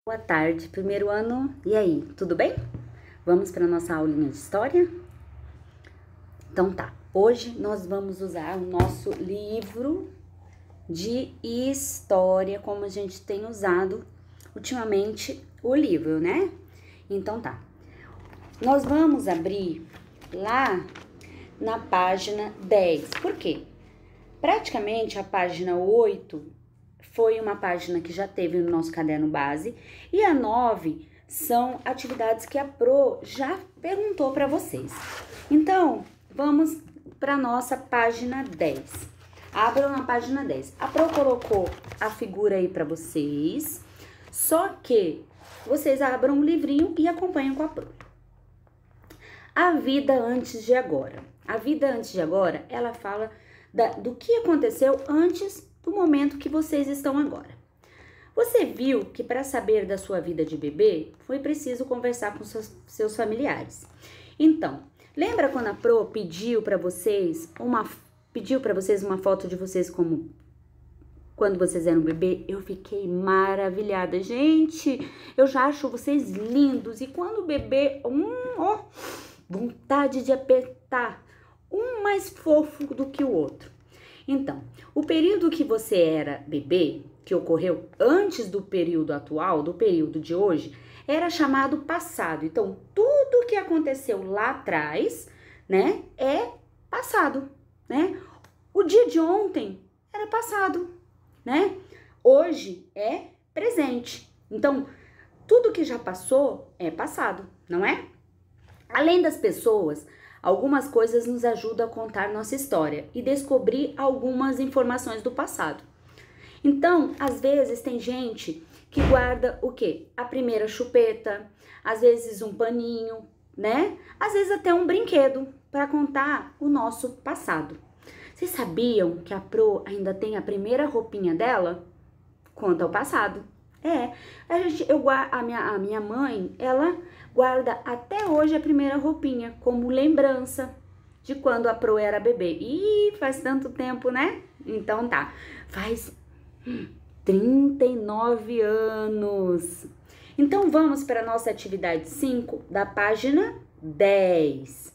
Boa tarde, primeiro ano. E aí, tudo bem? Vamos para nossa aulinha de história? Então tá, hoje nós vamos usar o nosso livro de história, como a gente tem usado ultimamente o livro, né? Então tá, nós vamos abrir lá na página 10. Por quê? Praticamente a página 8 foi uma página que já teve no nosso caderno base, e a 9 são atividades que a Pro já perguntou para vocês. Então, vamos para nossa página 10. Abram na página 10. A Pro colocou a figura aí para vocês, só que vocês abram o livrinho e acompanhem com a Pro. A vida antes de agora. A vida antes de agora, ela fala do que aconteceu antes do momento que vocês estão agora. Você viu que para saber da sua vida de bebê, foi preciso conversar com seus familiares. Então, lembra quando a Pro pediu para vocês uma foto de vocês como quando vocês eram bebê? Eu fiquei maravilhada. Gente, eu já acho vocês lindos. E quando o bebê, vontade de apertar, um mais fofo do que o outro. Então, o período que você era bebê, que ocorreu antes do período atual, do período de hoje, era chamado passado. Então, tudo que aconteceu lá atrás, né, é passado, né? O dia de ontem era passado, né? Hoje é presente. Então, tudo que já passou é passado, não é? Além das pessoas, algumas coisas nos ajudam a contar nossa história e descobrir algumas informações do passado. Então, às vezes tem gente que guarda o quê? A primeira chupeta, às vezes um paninho, né? Às vezes até um brinquedo para contar o nosso passado. Vocês sabiam que a Pro ainda tem a primeira roupinha dela? Conta o passado. A minha mãe, ela guarda até hoje a primeira roupinha como lembrança de quando a Pro era bebê. Ih, faz tanto tempo, né? Então tá, faz 39 anos. Então vamos para a nossa atividade 5 da página 10.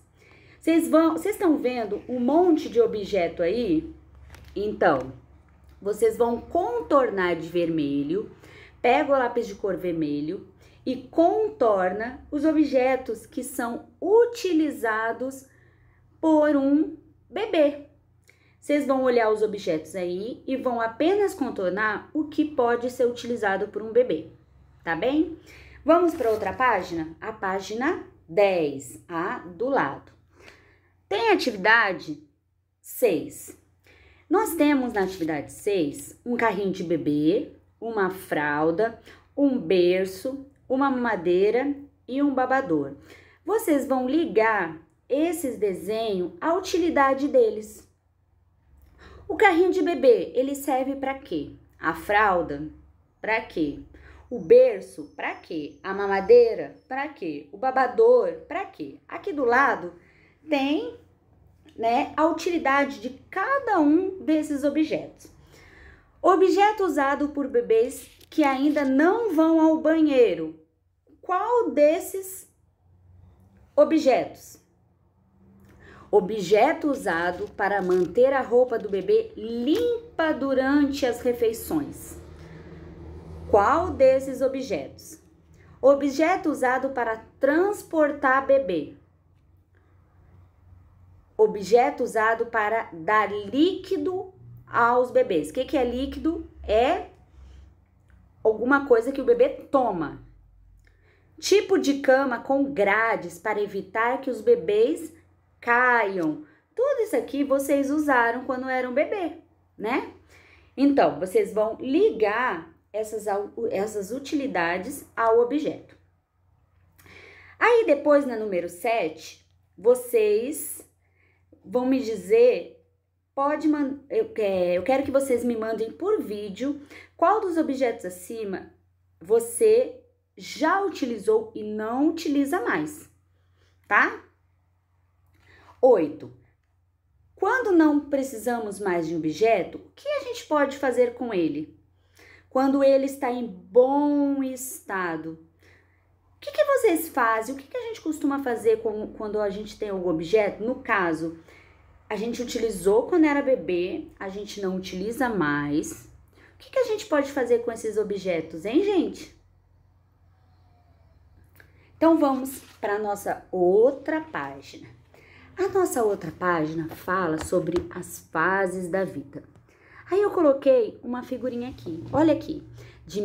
Vocês estão vendo um monte de objeto aí? Então, vocês vão contornar de vermelho. Pega o lápis de cor vermelho e contorna os objetos que são utilizados por um bebê. Vocês vão olhar os objetos aí e vão apenas contornar o que pode ser utilizado por um bebê, tá bem? Vamos para outra página? A página 10, a do lado. Tem a atividade 6. Nós temos na atividade 6 um carrinho de bebê, uma fralda, um berço, uma mamadeira e um babador. Vocês vão ligar esses desenhos à utilidade deles. O carrinho de bebê, ele serve para quê? A fralda, para quê? O berço, para quê? A mamadeira, para quê? O babador, para quê? Aqui do lado tem, né, a utilidade de cada um desses objetos. Objeto usado por bebês que ainda não vão ao banheiro. Qual desses objetos? Objeto usado para manter a roupa do bebê limpa durante as refeições. Qual desses objetos? Objeto usado para transportar bebê. Objeto usado para dar líquido aos bebês. O que é líquido? É alguma coisa que o bebê toma. Tipo de cama com grades para evitar que os bebês caiam. Tudo isso aqui vocês usaram quando eram bebê, né? Então, vocês vão ligar essas utilidades ao objeto. Aí, depois, na número 7, vocês vão me dizer... Eu quero que vocês me mandem por vídeo qual dos objetos acima você já utilizou e não utiliza mais, tá? 8. Quando não precisamos mais de um objeto, o que a gente pode fazer com ele? Quando ele está em bom estado. passado, o que vocês fazem? O que a gente costuma fazer quando a gente tem algum objeto? No caso, a gente utilizou quando era bebê, a gente não utiliza mais. O que a gente pode fazer com esses objetos, hein, gente? Então, vamos para a nossa outra página. A nossa outra página fala sobre as fases da vida. Aí eu coloquei uma figurinha aqui, olha aqui, de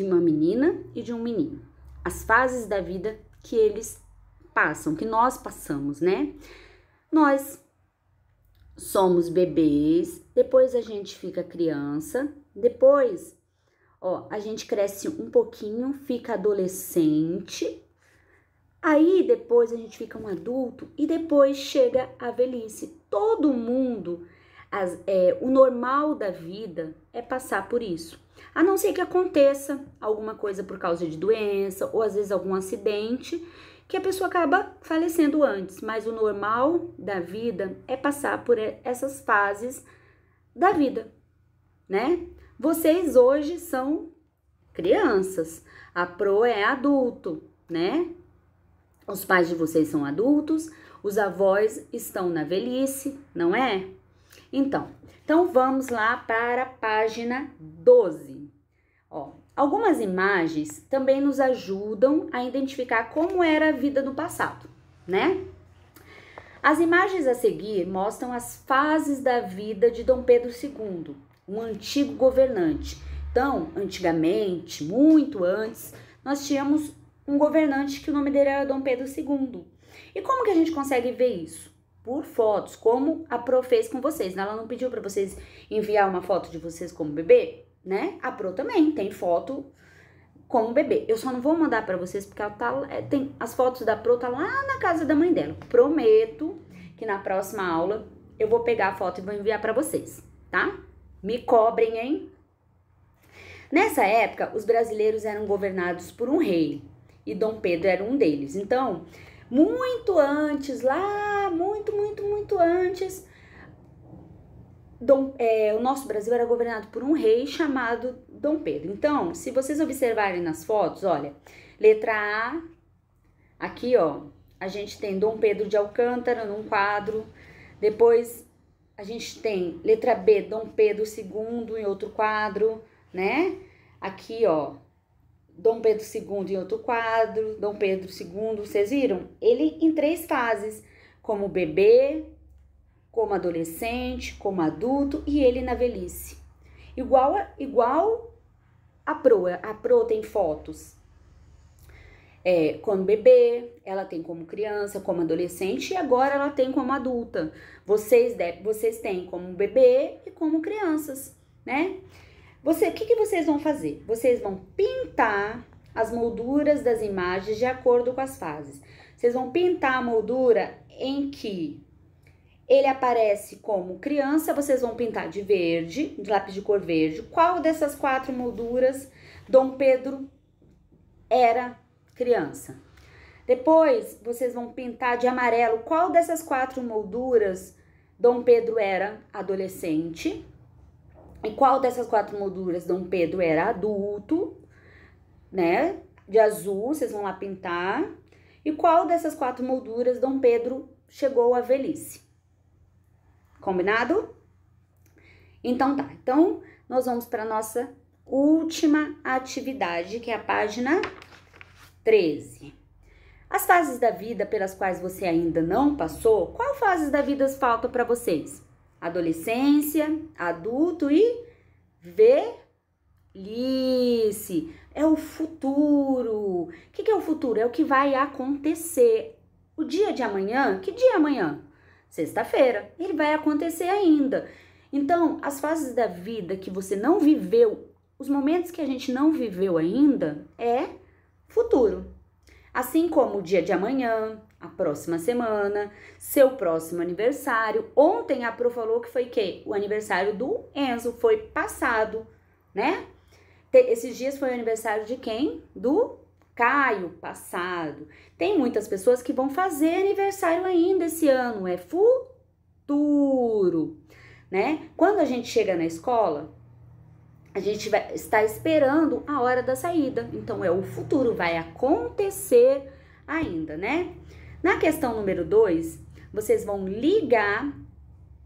uma menina e de um menino. As fases da vida que eles passam, que nós passamos, né? Nós somos bebês, depois a gente fica criança, depois, ó, a gente cresce um pouquinho, fica adolescente, aí depois a gente fica um adulto e depois chega a velhice. Todo mundo, o normal da vida é passar por isso. A não ser que aconteça alguma coisa por causa de doença ou às vezes algum acidente que a pessoa acaba falecendo antes, mas o normal da vida é passar por essas fases da vida, né? Vocês hoje são crianças, a Pro é adulto, né? Os pais de vocês são adultos, os avós estão na velhice, não é? Então vamos lá para a página 12. Ó, algumas imagens também nos ajudam a identificar como era a vida no passado, né? As imagens a seguir mostram as fases da vida de Dom Pedro II, um antigo governante. Então, antigamente, muito antes, nós tínhamos um governante que o nome dele era Dom Pedro II. E como que a gente consegue ver isso? Por fotos, como a Pro fez com vocês. Ela não pediu para vocês enviar uma foto de vocês como bebê, né? A Pro também tem foto como bebê. Eu só não vou mandar para vocês porque ela tem as fotos da Pro tá lá na casa da mãe dela. Prometo que na próxima aula eu vou pegar a foto e vou enviar para vocês, tá? Me cobrem, hein? Nessa época, os brasileiros eram governados por um rei e Dom Pedro era um deles. Então, muito antes, lá, muito antes, o nosso Brasil era governado por um rei chamado Dom Pedro. Então, se vocês observarem nas fotos, olha, letra A, aqui, ó, a gente tem Dom Pedro de Alcântara num quadro, depois a gente tem letra B, Dom Pedro II em outro quadro, né? Aqui, ó, Dom Pedro II em outro quadro, Dom Pedro II, vocês viram? Ele em 3 fases, como bebê, como adolescente, como adulto e ele na velhice. Igual a Pro tem fotos. Como bebê, ela tem como criança, como adolescente e agora ela tem como adulta. Vocês têm como bebê e como crianças, né? O que vocês vão fazer? Vocês vão pintar as molduras das imagens de acordo com as fases. Vocês vão pintar a moldura em que ele aparece como criança, vocês vão pintar de verde, de lápis de cor verde. Qual dessas 4 molduras Dom Pedro era criança? Depois, vocês vão pintar de amarelo. Qual dessas 4 molduras Dom Pedro era adolescente? E qual dessas 4 molduras Dom Pedro era adulto, né? De azul, vocês vão lá pintar. E qual dessas 4 molduras Dom Pedro chegou à velhice? Combinado? Então tá. Então, nós vamos para a nossa última atividade, que é a página 13. As fases da vida pelas quais você ainda não passou, qual fases da vida falta para vocês? Adolescência, adulto e velhice. É o futuro. O que é o futuro? É o que vai acontecer. O dia de amanhã, que dia é amanhã? Sexta-feira. Ele vai acontecer ainda. Então, as fases da vida que você não viveu, os momentos que a gente não viveu ainda, é futuro. Assim como o dia de amanhã, a próxima semana, seu próximo aniversário. Ontem a Pro falou que foi o aniversário do Enzo, foi passado, né? Esses dias foi o aniversário de quem? Do Caio, passado. Tem muitas pessoas que vão fazer aniversário ainda esse ano, é futuro, né? Quando a gente chega na escola, a gente vai estar esperando a hora da saída. Então, é o futuro, vai acontecer ainda, né? Na questão número 2, vocês vão ligar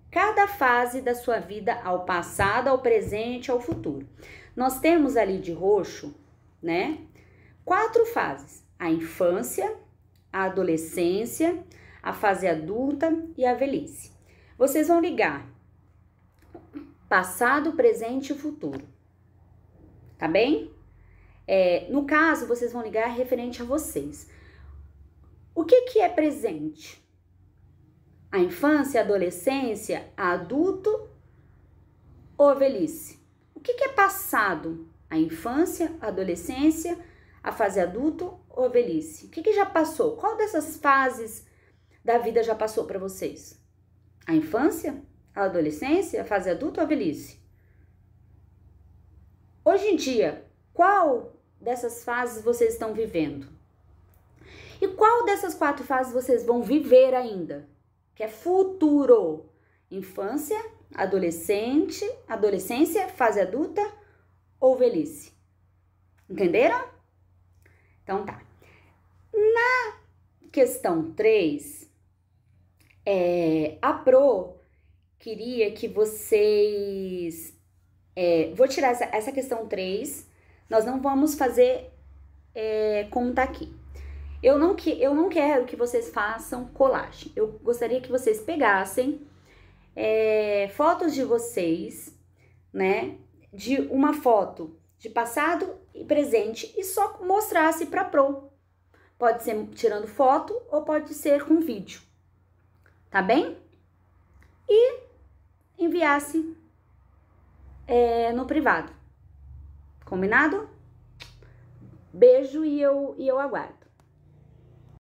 cada fase da sua vida ao passado, ao presente, ao futuro. Nós temos ali de roxo, né, 4 fases: a infância, a adolescência, a fase adulta e a velhice. Vocês vão ligar passado, presente e futuro, tá bem? No caso, vocês vão ligar referente a vocês. O que é presente? A infância, a adolescência, a adulto ou a velhice? O que é passado? A infância, a adolescência, a fase adulto ou a velhice? O que já passou? Qual dessas fases da vida já passou para vocês? A infância, a adolescência, a fase adulta ou a velhice? Hoje em dia, qual dessas fases vocês estão vivendo? E qual dessas 4 fases vocês vão viver ainda? Que é futuro: infância, adolescência, fase adulta ou velhice. Entenderam? Então tá. Na questão 3, a Pro queria que vocês... vou tirar essa questão 3, nós não vamos fazer como tá aqui. Eu não quero que vocês façam colagem. Eu gostaria que vocês pegassem fotos de vocês, né? De uma foto de passado e presente e só mostrasse para Pro. Pode ser tirando foto ou pode ser com vídeo, tá bem? E enviasse no privado. Combinado? Beijo e eu aguardo.